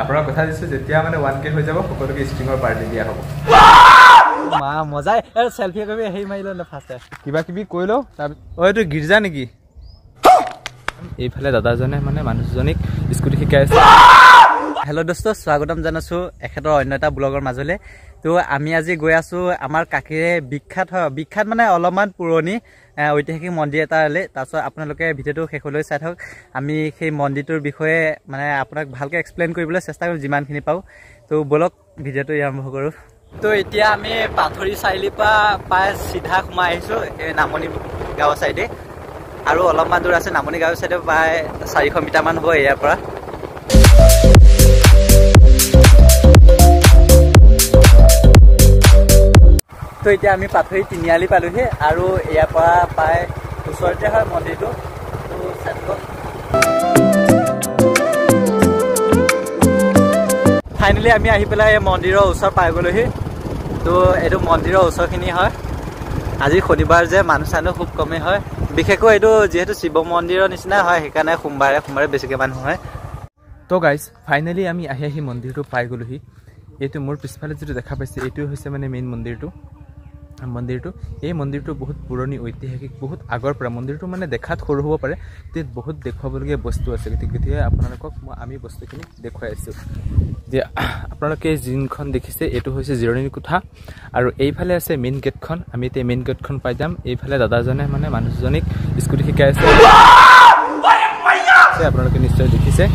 আপোনাক কথা দিছোঁ যেতিয়া মানে 1K হৈ যাব সকলোকে ষ্ট্ৰিঙৰ পাৰ্টি দিয়া হ'ব মা মজাই এ সেলফি কৰি হেই মাৰিলো না ফাৰ্ষ্ট কিবা কিবি কৈ লও তাৰ ঐ এইটো গিৰ্জা নেকি এইফালে দাদাজনে মানে মানুহজনীক স্কুটি শিকাই আছে হেল্ল' দোস্ত স্বাগতম জানাছো এখেতৰ অন্য এটা ব্লগৰ মাজলে তো আমি আজি গৈ আছো আমাৰ কাকিৰে বিখ্যাত মানে অলপমান পুৰণি ঐতিহাসিক মন্দিৰ এটা আলে তাৰপিছত আপোনালোকে ভিডিঅ'টো শেষলৈ চাই থাকক আমি সেই মন্দিৰটোৰ বিষয়ে মানে আপোনাক ভালকৈ এক্সপ্লেইন কৰিবলৈ চেষ্টা কৰিম যিমানখিনি পাওঁ তো বলক ভিডিঅ'টো আৰম্ভ কৰোঁ তো এতিয়া আমি পাথৰি চাৰিআলিৰ পৰা প্ৰায় চিধা সোমাই আহিছোঁ এই নামনি গাঁৱৰ চাইডে আৰু অলপমান দূৰ আছে নামনি গাঁৱৰ চাইডে প্ৰায় 400 মিটাৰমান হ'ব ইয়াৰ পৰা তো এতিয়া আমি পাথৰি তিনিআলি পালোহি আৰু ইয়াৰ পৰা প্ৰায় ওচৰতে হয় মন্দিৰটো তো ফাইনেলি আমি আহি পেলাই এই মন্দিৰৰ ওচৰ পাই গ'লোহি তো এইটো মন্দিৰৰ ওচৰখিনি হয় আজি শনিবাৰ যে মানুহ চানুহ খুব কমেই হয় বিশেষকৈ এইটো যিহেতু শিৱ মন্দিৰৰ নিচিনা হয় সেইকাৰণে সোমবাৰে বেছিকৈ মানুহ হয় তো গাইজ ফাইনেলি আমি আহি মন্দিৰটো পাই গ'লোহি এইটো মোৰ পিছফালে যিটো দেখা পাইছে এইটো হৈছে মানে মেইন মন্দিৰটো এই মন্দিৰটো বহুত পুৰণি ঐতিহাসিক বহুত আগৰ পৰা মন্দিৰটো মানে দেখাত সৰু হ'ব পাৰে কিন্তু বহুত দেখুৱাবলগীয়া বস্তু আছে গতিকে আপোনালোকক আমি বস্তুখিনি দেখুৱাই আছোঁ যে আপোনালোকে যিখন দেখিছে এইটো হৈছে জিৰণিৰ কোঠা আৰু এইফালে আছে মেইন গেটখন আমি এতিয়া মেইন গেটখন পাই যাম এইফালে দাদাজনে মানে মানুহজনীক স্কুটি শিকাই আছে আপোনালোকে নিশ্চয় দেখিছে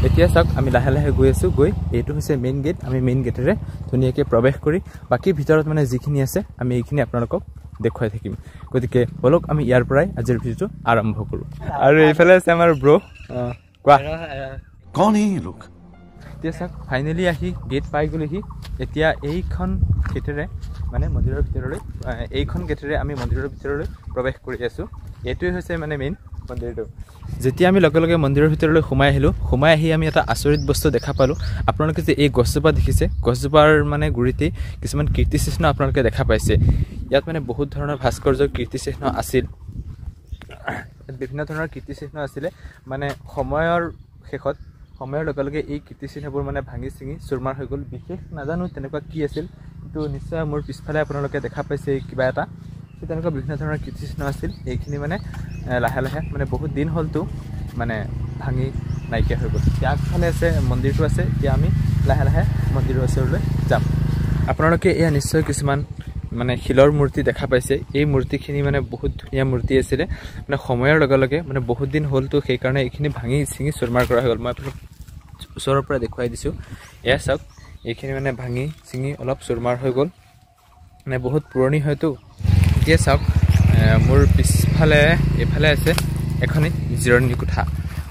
এতিয়া চাওক আমি লাহে লাহে গৈ আছোঁ এইটো হৈছে মেইন গেট আমি মেইন গেটেৰে ধুনীয়াকৈ প্ৰৱেশ কৰি বাকী ভিতৰত মানে যিখিনি আছে আমি এইখিনি আপোনালোকক দেখুৱাই থাকিম গতিকে বলক আমি ইয়াৰ পৰাই আজিৰ ভিডিঅ'টো আৰম্ভ কৰোঁ আৰু এইফালে আছে আমাৰ ব্ৰ কোৱা কৌন এই লোক এতিয়া চাওক ফাইনেলি আহি গেট পাই গ'লোহি এতিয়া এইখন গেটেৰে মানে মন্দিৰৰ ভিতৰলৈ এইখন গেটেৰে আমি মন্দিৰৰ ভিতৰলৈ প্ৰৱেশ কৰি আছোঁ এইটোৱে হৈছে মানে মেইন মন্দিৰটো যেতিয়া আমি লগে লগে মন্দিৰৰ ভিতৰলৈ সোমাই আহি আমি এটা আচৰিত বস্তু দেখা পালোঁ আপোনালোকে যে এই গছজোপা দেখিছে গছজোপাৰ মানে গুৰিতেই কিছুমান কীৰ্তিচিহ্ন আপোনালোকে দেখা পাইছে ইয়াত মানে বহুত ধৰণৰ ভাস্কৰ্যৰ কীৰ্তিচিহ্ন আছিল বিভিন্ন ধৰণৰ কীৰ্তিচিহ্ন আছিলে মানে সময়ৰ লগে লগে এই কীৰ্তিচিহ্নবোৰ মানে ভাঙি চিঙি চুৰমাৰ হৈ গ'ল বিশেষ নাজানো তেনেকুৱা কি আছিল কিন্তু নিশ্চয় মোৰ পিছফালে আপোনালোকে দেখা পাইছে কিবা এটা তেনেকুৱা বিভিন্ন ধৰণৰ কীৰ্তিচিহ্ন আছিল এইখিনি মানে লাহে লাহে মানে বহুত দিন হ'লতো মানে ভাঙি নাইকিয়া হৈ গ'ল এতিয়া আগফালে আছে মন্দিৰটো আছে এতিয়া আমি লাহে লাহে মন্দিৰৰ ওচৰলৈ যাম আপোনালোকে এয়া নিশ্চয় কিছুমান মানে শিলৰ মূৰ্তি দেখা পাইছে এই মূৰ্তিখিনি মানে বহুত ধুনীয়া মূৰ্তি আছিলে মানে সময়ৰ লগে লগে মানে বহুত দিন হ'লতো সেইকাৰণে এইখিনি ভাঙি চিঙি চুৰমাৰ কৰা হৈ গ'ল মই আপোনাক ওচৰৰ পৰা দেখুৱাই দিছোঁ এয়া চাওক এইখিনি মানে ভাঙি চিঙি অলপ চুৰমাৰ হৈ গ'ল মানে বহুত পুৰণি হয়তো এতিয়া চাওক মোৰ পিছফালে এইফালে আছে এখনি জিৰণি কোঠা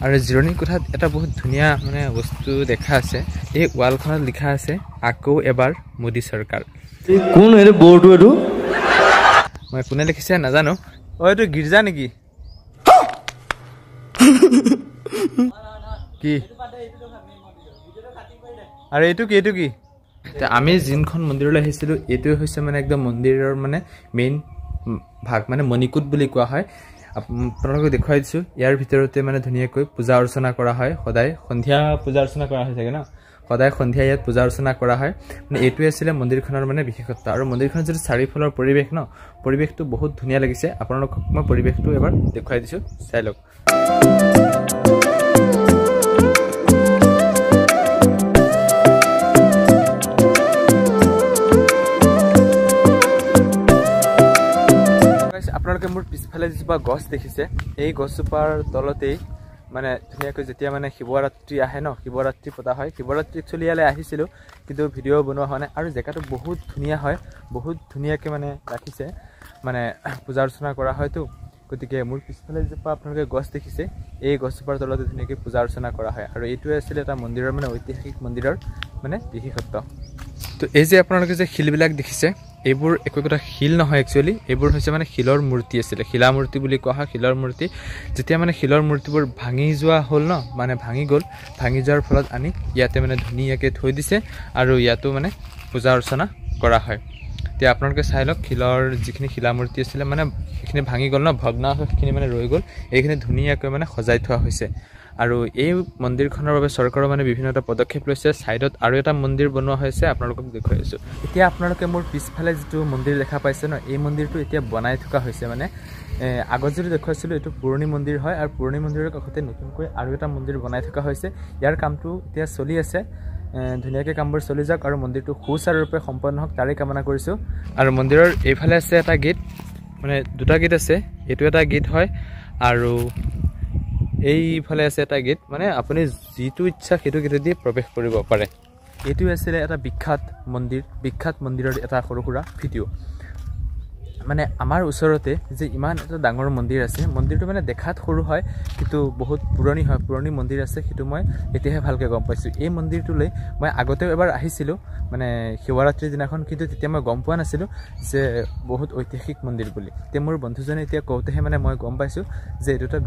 আৰু জিৰণি কোঠাত এটা বহুত ধুনীয়া মানে বস্তু দেখা আছে এই ৱালখনত লিখা আছে আকৌ এবাৰ মোদী চৰকাৰ কোন এই বৰ্ডটো এইটো মই কোনে লিখিছে নাজানো এইটো গিৰ্জা নেকি কি আৰু এইটো কি আমি যোনখন মন্দিৰলৈ আহিছিলোঁ এইটোৱে হৈছে মানে একদম মন্দিৰৰ মানে মেইন ভাগ মানে মণিকূট বুলি কোৱা হয় আপোনালোকক দেখুৱাই দিছোঁ ইয়াৰ ভিতৰতে মানে ধুনীয়াকৈ পূজা অৰ্চনা কৰা হয় সদায় সন্ধিয়া পূজা অৰ্চনা কৰা হয় চাগে ন সদায় সন্ধিয়া ইয়াত পূজা অৰ্চনা কৰা হয় মানে এইটোৱে আছিলে মন্দিৰখনৰ মানে বিশেষত্ব আৰু মন্দিৰখনৰ যিটো চাৰিওফালৰ পৰিৱেশটো বহুত ধুনীয়া লাগিছে আপোনালোকক মই পৰিৱেশটো এবাৰ দেখুৱাই দিছোঁ চাই লওক আপোনালোকে মোৰ পিছফালে যিজোপা গছ দেখিছে এই গছজোপাৰ তলতেই মানে ধুনীয়াকৈ যেতিয়া মানে শিৱৰাত্ৰি আহে ন শিৱৰাত্ৰি পতা হয় শিৱৰাত্ৰি একচুৱেলি ইয়ালৈ আহিছিলোঁ কিন্তু ভিডিঅ' বনোৱা হোৱা নাই আৰু জেগাটো বহুত ধুনীয়া হয় বহুত ধুনীয়াকৈ মানে ৰাখিছে মানে পূজা অৰ্চনা কৰা হয়তো গতিকে মোৰ পিছফালে যিজোপা আপোনালোকে গছ দেখিছে এই গছজোপাৰ তলতে ধুনীয়াকৈ পূজা অৰ্চনা কৰা হয় আৰু এইটোৱে আছিলে এটা মন্দিৰৰ মানে ঐতিহাসিক মন্দিৰৰ মানে বিশেষত্ব তো এই যে আপোনালোকে যে শিলবিলাক দেখিছে এইবোৰ একোটা শিল নহয় একচুৱেলি এইবোৰ হৈছে মানে শিলৰ মূৰ্তি আছিলে শিলা মূৰ্তি বুলি কোৱা হয় শিলৰ মূৰ্তি যেতিয়া মানে শিলৰ মূৰ্তিবোৰ ভাঙি যোৱা হ'ল ন মানে ভাঙি যোৱাৰ ফলত আনি ইয়াতে মানে ধুনীয়াকৈ থৈ দিছে আৰু ইয়াতো মানে পূজা অৰ্চনা কৰা হয় এতিয়া আপোনালোকে চাই লওক শিলৰ যিখিনি শিলা মূৰ্তি আছিলে মানে এইখিনি ভাঙি গ'ল ন ভগ্নাৱশেষখিনি মানে ৰৈ গ'ল এইখিনি ধুনীয়াকৈ মানে সজাই থোৱা হৈছে আৰু এই মন্দিৰখনৰ বাবে চৰকাৰে মানে বিভিন্ন এটা পদক্ষেপ লৈছে সাইডত আৰু এটা মন্দিৰ বনোৱা হৈছে আপোনালোকক দেখুৱাই আছো এতিয়া আপোনালোকে মোৰ পিছফালে যেটো মন্দিৰ দেখা পাইছে ন এই মন্দিৰটো এতিয়া বনাই থকা হৈছে মানে আগত যেটো দেখুৱাইছিলো এটো পুৰণি মন্দিৰ হয় আৰু পুৰণি মন্দিৰৰ কাষতে নতুনকৈ আৰু এটা মন্দিৰ বনাই থকা হৈছে ইয়াৰ কামটো এতিয়া চলি আছে ধুনিয়াকে কামবোৰ চলি যাওক আৰু মন্দিৰটো সুচাৰুৰূপে সম্পন্ন হওক তাৰে কামনা কৰিছো আৰু মন্দিৰৰ এইফালে আছে এটা গেট মানে দুটা গেট আছে এটো এটা গেট হয় আৰু এইফালে আছে এটা গেট মানে আপুনি যেটো ইচ্ছা সেইটো গেট দি প্ৰৱেশ কৰিব পাৰে এটো আছিল এটা বিখ্যাত মন্দিৰৰ এটা সৰুকুৰা ভিডিও মানে আমাৰ ওচৰতে যে ইমান এটা ডাঙৰ মন্দিৰ আছে মন্দিৰটো মানে দেখাত সৰু হয় কিন্তু বহুত পুৰণি মন্দিৰ আছে সেইটো মই এতিয়াহে ভালকে গম পাইছো এই মন্দিৰটোলৈ মই আগতে এবাৰ আহিছিলো মানে শিৱৰাত্ৰিৰ দিনাখন কিন্তু তেতিয়া মই গম পোৱা নাছিলো যে বহুত ঐতিহাসিক মন্দিৰ বুলি তে মোৰ বন্ধুজনে এতিয়া কওঁতেহে মানে মই গম পাইছো যে এটা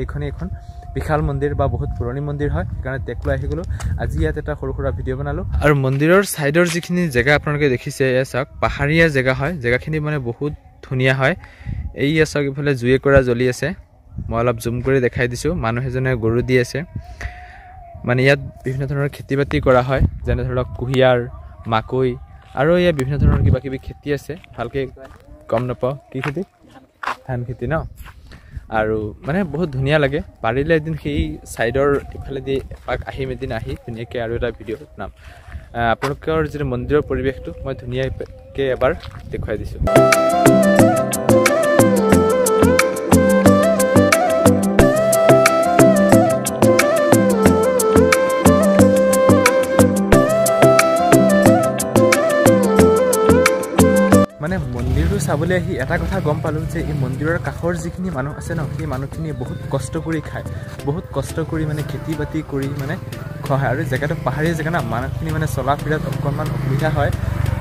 এইখন বিশাল মন্দিৰ বা বহুত পুৰণি মন্দিৰ হয় কাৰণ তেকলৈ আহি গলো আজি ইয়াত এটা সৰু ভিডিও বনালো আৰু মন্দিৰৰ সাইডৰ যিখিনি জায়গা আপোনালোকে দেখিছে এয়া চাওক পাহাৰীয়া জায়গা হয় জায়গাখিনি মানে বহুত ধুনিয়া হয় এই চাওক ইফালে জুয়ে কৰা জ্বলি আছে মই অলপ জুম কৰি দেখাই দিছো মানুহ এজনে গৰু দি আছে মানে ইয়াত বিভিন্ন ধৰণৰ খেতি-বাতি কৰা হয় যেনে ধৰক কুহিয়াৰ মাকৈ আৰু ইয়াত বিভিন্ন ধৰণৰ কিবা খেতি আছে ভালকে গম নাপাও কি খেতি ধান খেতি ন আৰু মানে বহুত ধুনিয়া লাগে পাৰিলে এদিন সেই সাইডৰ ইফালে দি পাক আহিম এদিন আহি ধুনিয়াকে আৰু এটা ভিডিও বনাম আপোনালোকৰ যে মন্দিৰৰ পৰিৱেশটো মই ধুনিয়াকে এবাৰ দেখুৱাই দিছো মানে মন্দিৰটো চাবলৈ আহি এটা কথা গম পালো যে এই মন্দিৰৰ কাষৰ যিখিনি মানুহ আছে ন সেই মানুহখিনি বহুত কষ্ট কৰি খায় বহুত কষ্ট কৰি মানে খেতি-বাতি কৰি মানে খোৱা হয় আৰু জেগাটো পাহাৰীয়া জেগা না মানুহখিনি মানে চলা ফিৰাত অকণমান অসুবিধা হয়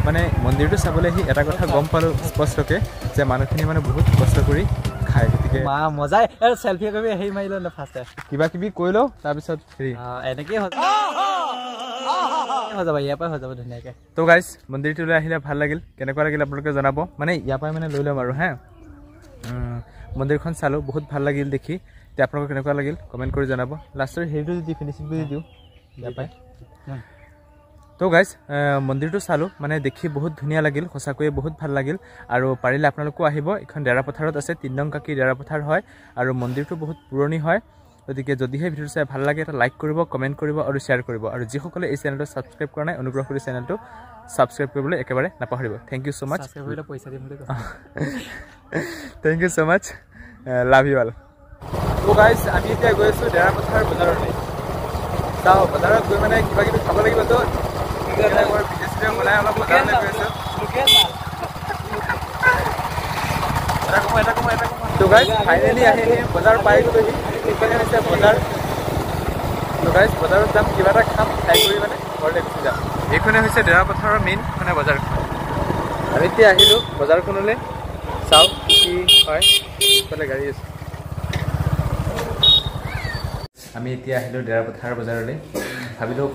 মানে মন্দিৰটো চাবলৈ আহি এটা কথা গম পালো স্পষ্টকে যে মানুহখিনি মানে বহুত কষ্ট কৰি খায় গতিকে মজাই সেলফি কৰি হেৰি মাৰিলো না ফাৰ্ষ্ট কিবা কৈ লও তাৰপিছত হেৰি এনেকৈ হৈ যাব ইয়াৰ পৰা হৈ যাব ধুনীয়াকৈ তো গাইজ মন্দিৰটোলৈ আহিলে ভাল লাগিল কেনেকুৱা লাগিল আপোনালোকে জনাব মানে ইয়াৰ পৰাই মানে লৈ ল'ম আৰু হা মন্দিৰখন চালো বহুত ভাল লাগিল দেখি তে আপোনালোকৰ কেনেকুৱা লাগিল কমেণ্ট কৰি জনাব লাষ্টৰ হেৰিটো যদি ফিনিচিং কৰি দিওঁ ইয়াৰ পৰাই তো গাইজ মন্দিৰটো চালো মানে দেখি বহুত ধুনীয়া লাগিল সঁচাকৈয়ে বহুত ভাল লাগিল আৰু পাৰিলে আপোনালোকো আহিব এখন ডেৰা পথাৰত আছে 3 নং কাকি ডেৰা পথাৰ হয় আৰু মন্দিৰটো বহুত পুৰণি হয় গতিকে যদিহে ভিডিঅ চাই ভাল লাগে এটা লাইক কৰিব কমেণ্ট কৰিব আৰু শ্বেয়াৰ কৰিব আৰু যিসকলে এই চেনেলটো সাবস্ক্ৰাইব কৰা নাই অনুগ্ৰহ কৰি চেনেলটো সাবস্ক্ৰাইব কৰিবলৈ একেবাৰে নাপাহৰিব thank you so much subscribe কৰিলে পইচা দিম বুলি thank you so much love you all তো গাইজ আমি এতিয়া গৈ আছো ডেৰা পথাৰ বজাৰলৈ চাও বজাৰত গৈ মানে কিবা খাব লাগিব তো মই ভিডিঅ বনাই অলপ বজাৰলৈ গৈ আছো এটা কম তো গাইজ ফাইনেলি আহি বজাৰ পাই গ'লোহি এইফালে হৈছে বজাৰ তো গাইজ বজাৰত যাম কিবা এটা খাম খাই কৰি মানে ঘৰলৈ গুচি যাম এইখনে হৈছে ডেৰা পথাৰৰ মেইন মানে বজাৰখন আমি এতিয়া আহিলোঁ বজাৰখনলৈ চাওঁ কি হয় এইফালে গাড়ী আছে আমি এতিয়া আহিলোঁ ডেৰা পথাৰ বজাৰলৈ ভাবিলোঁ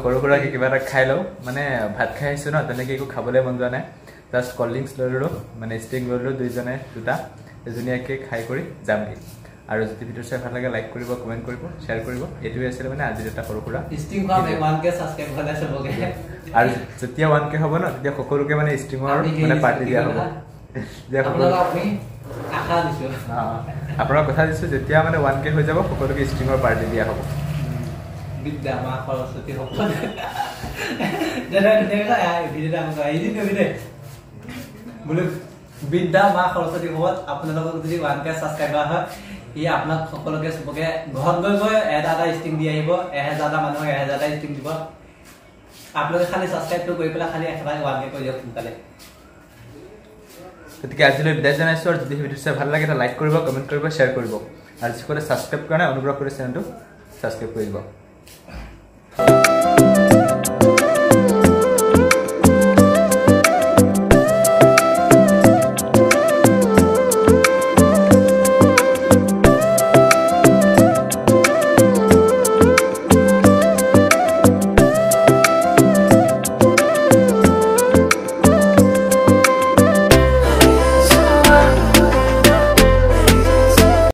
সৰু সুৰাকৈ কিবা এটা খাই লওঁ মানে ভাত খাই আহিছোঁ ন তেনেকৈ একো খাবলৈ মন যোৱা নাই জাষ্ট কল্ড ড্ৰিংকছ লৈ ল'লোঁ মানে ষ্টিং লৈ ল'লোঁ দুইজনে দুটা ধুনীয়াকৈ খাই কৰি যামগৈ আৰু যদি ভিডিঅ চাই ভাল লাগে লাইক কৰিব কমেণ্ট কৰিব শ্বেয়াৰ কৰিব এইটোৱে আছিলে মানে আজিৰ এটা সৰু সুৰা আৰু যেতিয়া 1K হ'ব ন তেতিয়া সকলোকে মানে ষ্টিঙৰ মানে পাৰ্টি দিয়া হ'ব আপোনাক কথা দিছোঁ যেতিয়া মানে 1K হৈ যাব সকলোকে ষ্টিঙৰ পাৰ্টি দিয়া হ'ব বিদ্যা মা সৰস্বতী বিদ্যা মা সৰস্বতী সময়ত আপোনালোকক যদি 1K ছাবস্ক্ৰাইব কৰা হয় ই আপোনাক সকলোকে চবকে ঘৰত গৈ এটা ষ্টিং দি আহিব 1000টা মানুহ 1000টা ষ্টিং দিব আপোনালোকে খালি ছাবস্ক্ৰাইবটো কৰি পেলাই খালি একেবাৰে 1K কৰি দিয়ক সোনকালে গতিকে আজিলৈ বিদায় জনাইছোঁ আৰু যদি ভিডিঅ চাই ভাল লাগে এটা লাইক কৰিব কমেণ্ট কৰিব শ্বেয়াৰ কৰিব আৰু যিসকলে ছাবস্ক্ৰাইব কৰা নাই অনুগ্ৰহ কৰি চেনেলটো ছাবস্ক্ৰাইব কৰি দিব